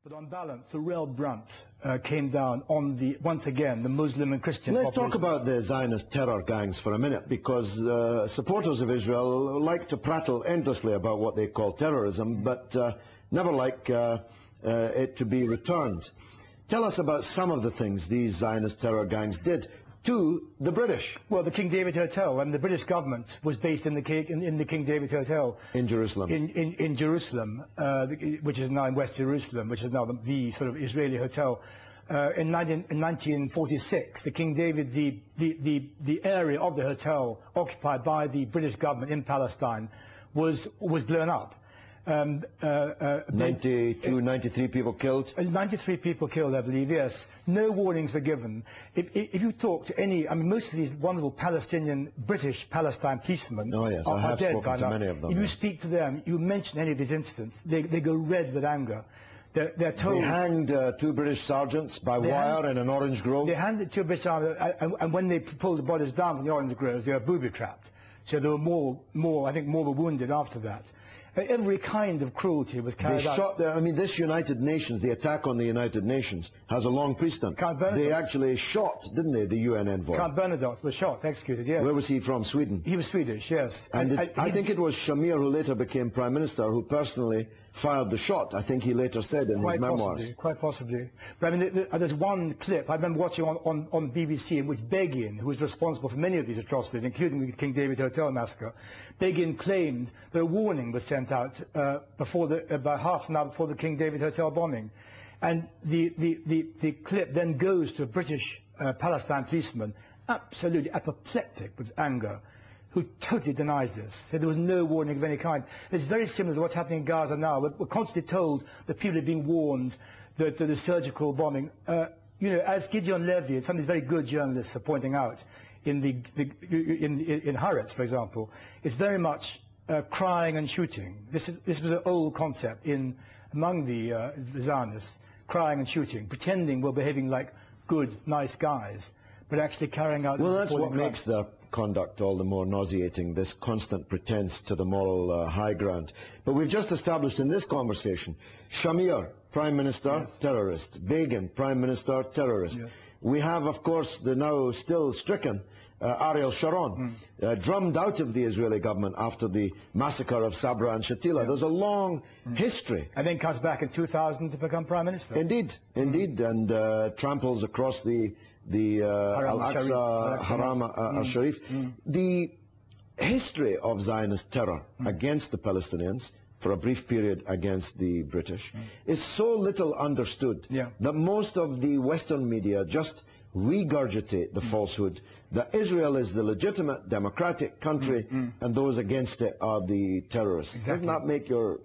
But on balance, the real brunt came down on the, once again, the Muslim and Christian Let's population. talk about the Zionist terror gangs for a minute, because supporters of Israel like to prattle endlessly about what they call terrorism, but never like it to be returned. Tell us about some of the things these Zionist terror gangs did to the British. Well, the King David Hotel, and the British government was based in the King David Hotel. In Jerusalem. In Jerusalem, which is now in West Jerusalem, which is now the sort of Israeli hotel. In 1946, the King David, the area of the hotel occupied by the British government in Palestine was blown up. 92, 93 people killed? 93 people killed, I believe, yes. No warnings were given. If you talk to any, I mean, most of these wonderful Palestinian, British Palestine policemen are dead by now. Many of them. If you speak to them, you mention any of these incidents, they go red with anger. They're told... They hanged 2 British sergeants by wire in an orange grove? They hanged 2 British sergeants, and when they pulled the bodies down from the orange groves, they were booby-trapped. So there were I think more were wounded after that. Every kind of cruelty was carried out. I mean, this United Nations, the attack on the United Nations, has a long precedent. They actually shot, didn't they, the UN envoy? Count Bernadotte was shot, executed, yes. Where was he from? Sweden? He was Swedish, yes. And I think it was Shamir, who later became Prime Minister, who personally fired the shot. I think he later said in his memoirs. Quite possibly. But I mean, there's one clip I remember watching on BBC in which Begin, who was responsible for many of these atrocities, including the King David Hotel massacre, Begin claimed that a warning was sent out about half an hour before the King David Hotel bombing. And the clip then goes to a British Palestine policeman, absolutely apoplectic with anger, who totally denies this. Said there was no warning of any kind. It's very similar to what's happening in Gaza now. We're constantly told that people are being warned that the surgical bombing, you know, as Gideon Levy and some of these very good journalists are pointing out in Haaretz, for example, it's very much crying and shooting. This was an old concept among the Zionists, crying and shooting, pretending we're behaving like good, nice guys, but actually carrying out... Well, that's what makes their conduct all the more nauseating, this constant pretense to the moral high ground. But we've just established in this conversation, Shamir, Prime Minister, terrorist. Begin, Prime Minister, terrorist. Yes. We have, of course, the now still stricken Ariel Sharon, drummed out of the Israeli government after the massacre of Sabra and Shatila. There's a long history. And then comes back in 2000 to become Prime Minister. Indeed, indeed, and tramples across the Al-Aqsa Haram al-Sharif. The history of Zionist terror against the Palestinians, for a brief period against the British, is so little understood that most of the Western media just regurgitate the falsehood that Israel is the legitimate democratic country and those against it are the terrorists. Exactly. Doesn't that make your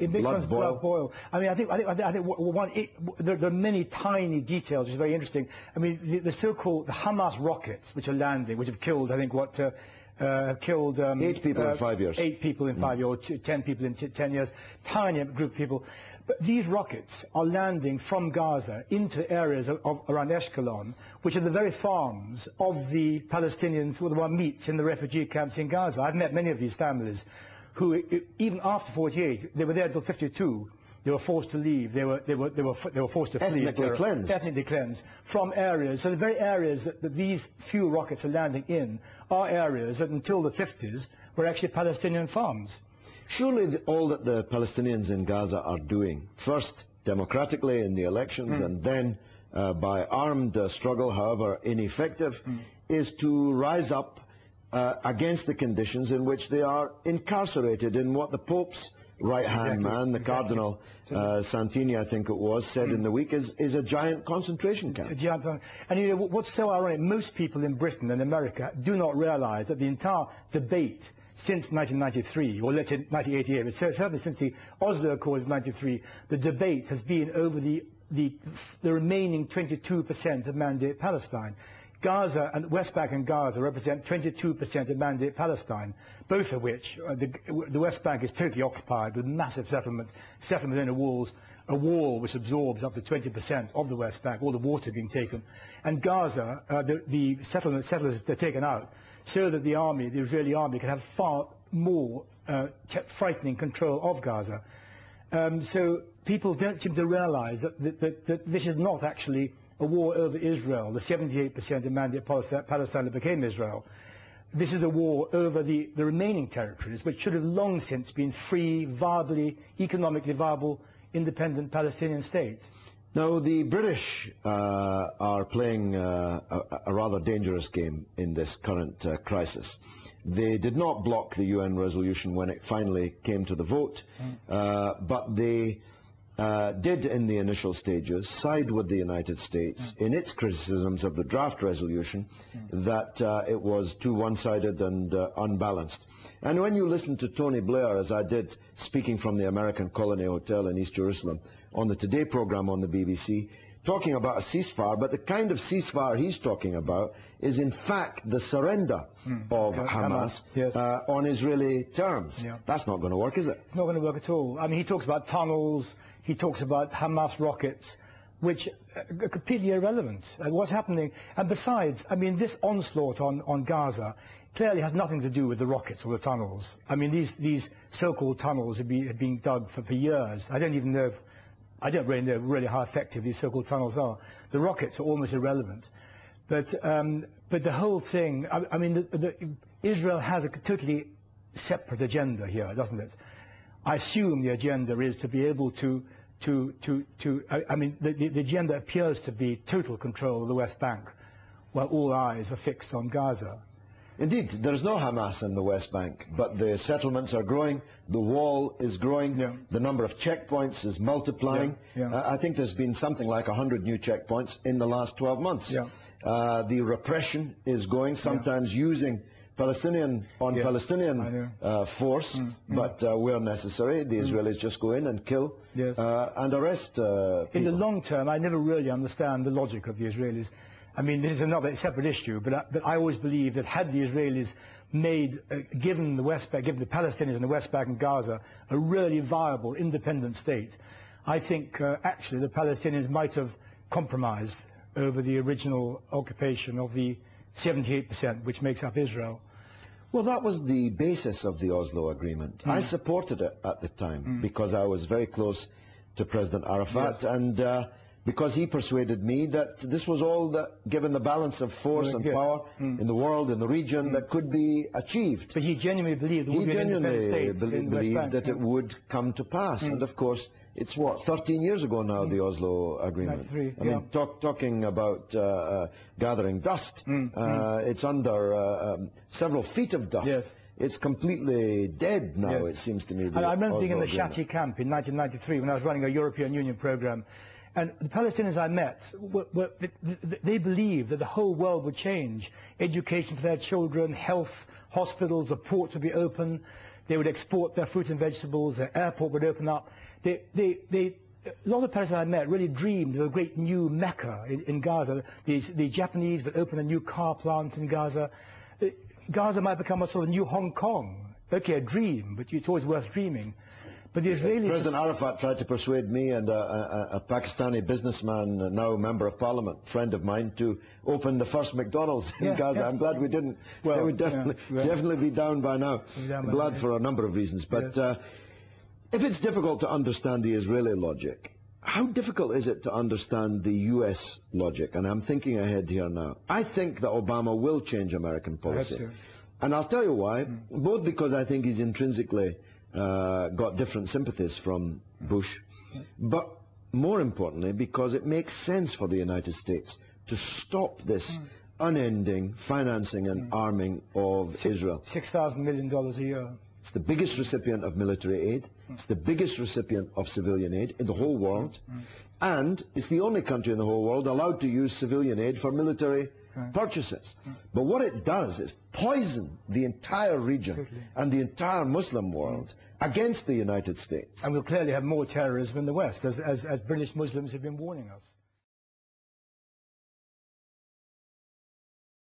blood boil? I mean, I think there are many tiny details which is very interesting. I mean, the so-called Hamas rockets which are landing, which have killed, I think, killed 8 people in 5 years. 8 people in 5 years, or 10 people in 10 years. Tiny group of people. But these rockets are landing from Gaza into areas around Ashkelon, which are the very farms of the Palestinians who one meets in the refugee camps in Gaza. I've met many of these families who, even after 48, they were there until 52. They were forced to leave. They were forced to flee. Ethnically cleansed from areas. So the very areas that these few rockets are landing in are areas that until the 50s were actually Palestinian farms. Surely all that the Palestinians in Gaza are doing, first democratically in the elections and then by armed struggle, however ineffective, is to rise up against the conditions in which they are incarcerated in what the Pope's right-hand man, the Cardinal Santini, I think it was, said in the week, is a giant concentration camp. And you know, what's so ironic, most people in Britain and America do not realize that the entire debate since 1993, or let's say 1988, but certainly since the Oslo Accord of 93, the debate has been over the remaining 22% of Mandate Palestine. Gaza and West Bank and Gaza represent 22% of Mandate Palestine, both of which, the West Bank is totally occupied with massive settlements within a wall which absorbs up to 20% of the West Bank, all the water being taken. And Gaza, the settlers, they're taken out, so that the army, the Israeli army, can have far more frightening control of Gaza. So people don't seem to realize that this is not actually a war over Israel, the 78% demanded Palestine that became Israel. This is a war over the remaining territories, which should have long since been free, viably, economically viable, independent Palestinian states. Now, the British are playing a rather dangerous game in this current crisis. They did not block the UN resolution when it finally came to the vote, but they did in the initial stages side with the United States in its criticisms of the draft resolution that it was too one-sided and unbalanced. And when you listen to Tony Blair, as I did speaking from the American Colony Hotel in East Jerusalem on the Today program on the BBC, talking about a ceasefire, but the kind of ceasefire he's talking about is in fact the surrender of Hamas on Israeli terms. That's not going to work, is it? It's not going to work at all. I mean, he talks about tunnels, he talks about Hamas rockets, which are completely irrelevant. What's happening? And besides, I mean, this onslaught on Gaza clearly has nothing to do with the rockets or the tunnels. I mean, these so-called tunnels have been dug for years. I don't really know really how effective these so-called tunnels are. The rockets are almost irrelevant. But the whole thing, I mean, Israel has a totally separate agenda here, doesn't it? I assume the agenda is to be able I mean, the agenda appears to be total control of the West Bank, while all eyes are fixed on Gaza. Indeed, there is no Hamas in the West Bank, but the settlements are growing, the wall is growing, the number of checkpoints is multiplying. I think there's been something like 100 new checkpoints in the last 12 months. The repression is going, sometimes using Palestinian force, but where necessary, the Israelis just go in and kill and arrest people. In the long term, I never really understand the logic of the Israelis. I mean, this is another separate issue, but I always believe that had the Israelis given the Palestinians in the West Bank and Gaza a really viable, independent state, I think actually the Palestinians might have compromised over the original occupation of the 78% which makes up Israel. Well, that was the basis of the Oslo Agreement. I supported it at the time because I was very close to President Arafat, and because he persuaded me that this was all that, given the balance of force and power in the world, in the region, that could be achieved. But he genuinely believed that it would come to pass. And of course, it's what, 13 years ago now, the Oslo Agreement. I mean, talking about gathering dust, it's under several feet of dust. It's completely dead now, it seems to me. And I remember being in the Shati camp in 1993 when I was running a European Union program. And the Palestinians I met, they believed that the whole world would change. Education for their children, health, hospitals, the ports would be open. They would export their fruit and vegetables. Their airport would open up. A lot of Palestinians I met really dreamed of a great new Mecca in Gaza. The Japanese would open a new car plant in Gaza. Gaza might become a sort of new Hong Kong. Okay, a dream, but it's always worth dreaming. But the Israelis... President Arafat tried to persuade me and a Pakistani businessman, now a member of parliament, friend of mine, to open the first McDonald's in Gaza. I'm glad we didn't. Well, they would definitely be down by now. Glad for a number of reasons. But if it's difficult to understand the Israeli logic, how difficult is it to understand the US logic? And I'm thinking ahead here now. I think that Obama will change American policy. And I'll tell you why. Both because I think he's intrinsically got different sympathies from Bush, but more importantly because it makes sense for the United States to stop this unending financing and arming of Israel. $6,000 million a year. It's the biggest recipient of military aid. It's the biggest recipient of civilian aid in the whole world. And it's the only country in the whole world allowed to use civilian aid for military purchases. But what it does is poison the entire region and the entire Muslim world against the United States. And we'll clearly have more terrorism in the West, as British Muslims have been warning us.